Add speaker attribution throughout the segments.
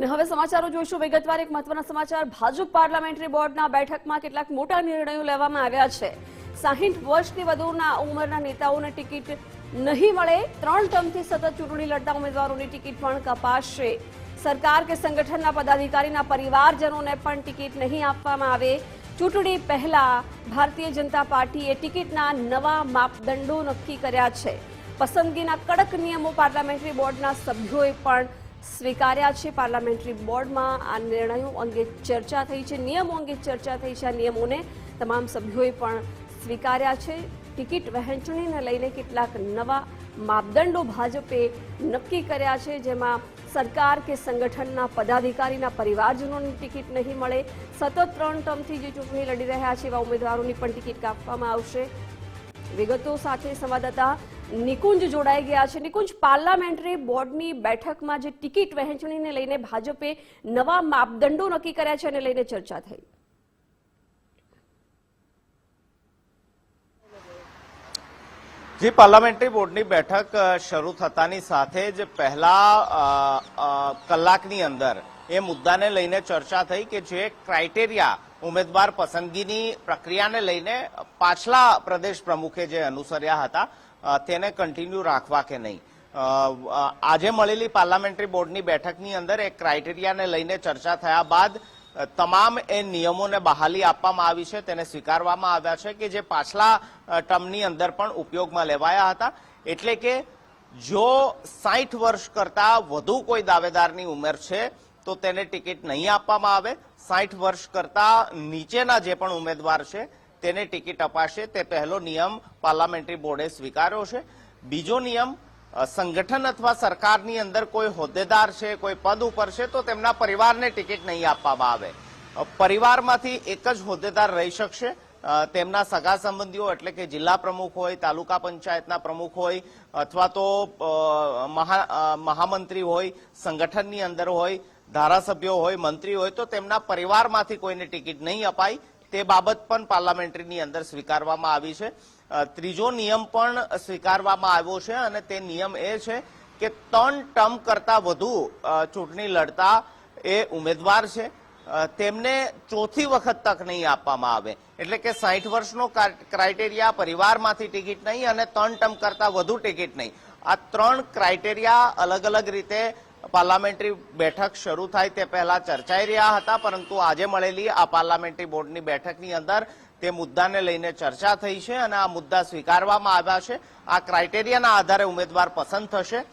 Speaker 1: અને હવે સમાચારો જોઈશું વિગતવાર. એક મહત્વના સમાચાર. ભાજપ પાર્લામેન્ટરી બોર્ડના બેઠકમાં કેટલાક મોટા નિર્ણયો લેવામાં આવ્યા છે. 60 વર્ષથી વધુના ઉંમરના નેતાઓને ટિકિટ નહીં મળે. 3 ટર્મથી સતત ચૂંટણી લડતા ઉમેદવારોની ટિકિટ પણ કપાશે. સરકાર કે સંગઠનના પદાધિકારીના પરિવારજનોને પણ ટિકિટ નહીં આપવામાં આવે. ચૂંટણી પહેલા ભારતીય જનતા પાર્ટીએ ટિકિટના નવા માપદંડો નક્કી કર્યા છે. પસંદગીના કડક નિયમો પાર્લામેન્ટરી બોર્ડના સભ્યોએ પણ સ્વીકાર્યા છે. પાર્લામેન્ટરી બોર્ડમાં આ નિર્ણયો અંગે ચર્ચા થઈ છે, નિયમો અંગે ચર્ચા થઈ છે. આ નિયમોને તમામ સભ્યોએ પણ સ્વીકાર્યા છે. ટિકિટ વહેંચણીને લઈને કેટલાક નવા માપદંડો ભાજપે નક્કી કર્યા છે, જેમાં સરકાર કે સંગઠનના પદાધિકારીના પરિવારજનોની ટિકિટ નહીં મળે. સતત 3 ટર્મથી જે ચૂંટણી લડી રહ્યા છે એવા ઉમેદવારોની પણ ટિકિટ કાપવામાં આવશે. વિગતો સાથે સંવાદદાતા નિકુંજ જોડાઈ ગયા છે. નિકુંજ, પાર્લામેન્ટરી બોર્ડની બેઠકમાં જે ટિકિટ વહેંચણીને લઈને ભાજપે નવા માપદંડો નક્કી કર્યા છે અને લઈને ચર્ચા થઈ.
Speaker 2: જે પાર્લામેન્ટરી બોર્ડની બેઠક શરૂ થતાની સાથે જ પહેલા કલાકની અંદર એ મુદ્દાને લઈને ચર્ચા થઈ કે જે ક્રાઇટેરિયા ઉમેદવાર પસંદગીની પ્રક્રિયાને લઈને પાછલા પ્રદેશ પ્રમુખે જે અનુસર્યા હતા તેને કન્ટિન્યુ રાખવા કે નહીં. આજે મળેલી પાર્લામેન્ટરી બોર્ડની બેઠકની અંદર એક ક્રાઇટેરિયાને લઈને ચર્ચા થયા બાદ તમામ એ નિયમોને બહાલી આપવામાં આવી છે, તેને સ્વીકારવામાં આવ્યા છે કે જે પાછલા ટર્મની અંદર પણ ઉપયોગમાં લેવાયા હતા. એટલે કે જો 60 વર્ષ કરતા વધુ કોઈ દાવેદારની ઉંમર છે તો તેને ટિકિટ નહીં આપવામાં આવે. 60 વર્ષ કરતા નીચેના જે પણ ઉમેદવાર છે તેને ટિકિટ અપાશે. તે પહેલો નિયમ પાર્લામેન્ટરી બોર્ડે સ્વીકાર્યો છે. બીજો નિયમ, સંગઠન અથવા સરકારની અંદર કોઈ હોદ્દેદાર છે, કોઈ પદ ઉપર છે તો તેમના પરિવારને ટિકિટ નહીં આપવામાં આવે. પરિવારમાંથી એક જ હોદ્દેદાર રહી શકશે. તેમના સગા સંબંધીઓ એટલે કે જિલ્લા પ્રમુખ હોય, તાલુકા પંચાયતના પ્રમુખ હોય અથવા તો મહામંત્રી હોય, સંગઠનની અંદર હોય, ધારાસભ્યો હોય, મંત્રી હોય તો તેમના પરિવારમાંથી કોઈને ટિકિટ નહીં અપાય. તે બાબત પણ પાર્લામેન્ટરીની અંદર સ્વીકારવામાં આવી છે. ત્રીજો નિયમ પણ સ્વીકારવામાં આવ્યો છે અને તે નિયમ એ છે કે 3 ટર્મ કરતા વધુ ચૂંટણી લડતા એ ઉમેદવાર છે તેમને ચોથી વખત તક નહીં આપવામાં આવે. એટલે કે 60 વર્ષનો ક્રાઇટેરિયા, પરિવારમાંથી ટિકિટ નહીં અને 3 ટર્મ કરતા વધુ ટિકિટ નહીં. આ 3 ક્રાઇટેરિયા અલગ અલગ રીતે પાર્લામેન્ટરી બેઠક શરૂ થાય તે પહેલા ચર્ચાઈ રહ્યા હતા, પરંતુ આજે મળેલી આ પાર્લામેન્ટરી બોર્ડની બેઠકની અંદર તે મુદ્દાને લઈને ચર્ચા થઈ છે અને આ મુદ્દા સ્વીકારવામાં આવ્યા છે. આ ક્રાઇટેરિયાના આધારે ઉમેદવાર પસંદ થશે.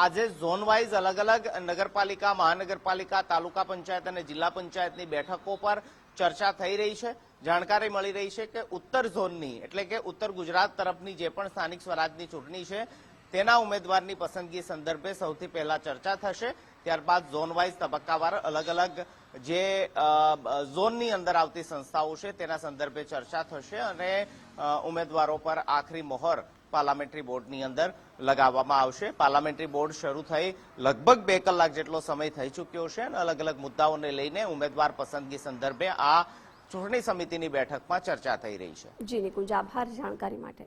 Speaker 2: આજે ઝોન વાઇઝ અલગ અલગ નગરપાલિકા, મહાનગરપાલિકા, તાલુકા પંચાયત અને જિલ્લા પંચાયતની બેઠકો પર ચર્ચા થઈ રહી છે. જાણકારી મળી રહી છે કે ઉત્તર ઝોનની એટલે કે ઉત્તર ગુજરાત તરફની જે પણ સ્થાનિક સ્વરાજની ચૂંટણી છે તેના ઉમેદવારની પસંદગી સંદર્ભે સૌથી પહેલા ચર્ચા થશે. ત્યારબાદ ઝોન વાઇઝ તબક્કાવાર અલગ અલગ જે ઝોનની અંદર આવતી સંસ્થાઓ છે તેના સંદર્ભે ચર્ચા થશે અને ઉમેદવારો પર આખરી મોહર પાર્લામેન્ટરી બોર્ડની અંદર લગાવવામાં આવશે. પાર્લામેન્ટરી બોર્ડ શરૂ થઈ લગભગ 2 કલાક જેટલો સમય થઈ ચૂક્યો છે અને અલગ અલગ મુદ્દાઓને લઈને ઉમેદવાર પસંદગી સંદર્ભે આ ચૂંટણી સમિતિની બેઠકમાં ચર્ચા થઈ રહી છે.
Speaker 1: જી નિકુંજ, આભાર જાણકારી માટે.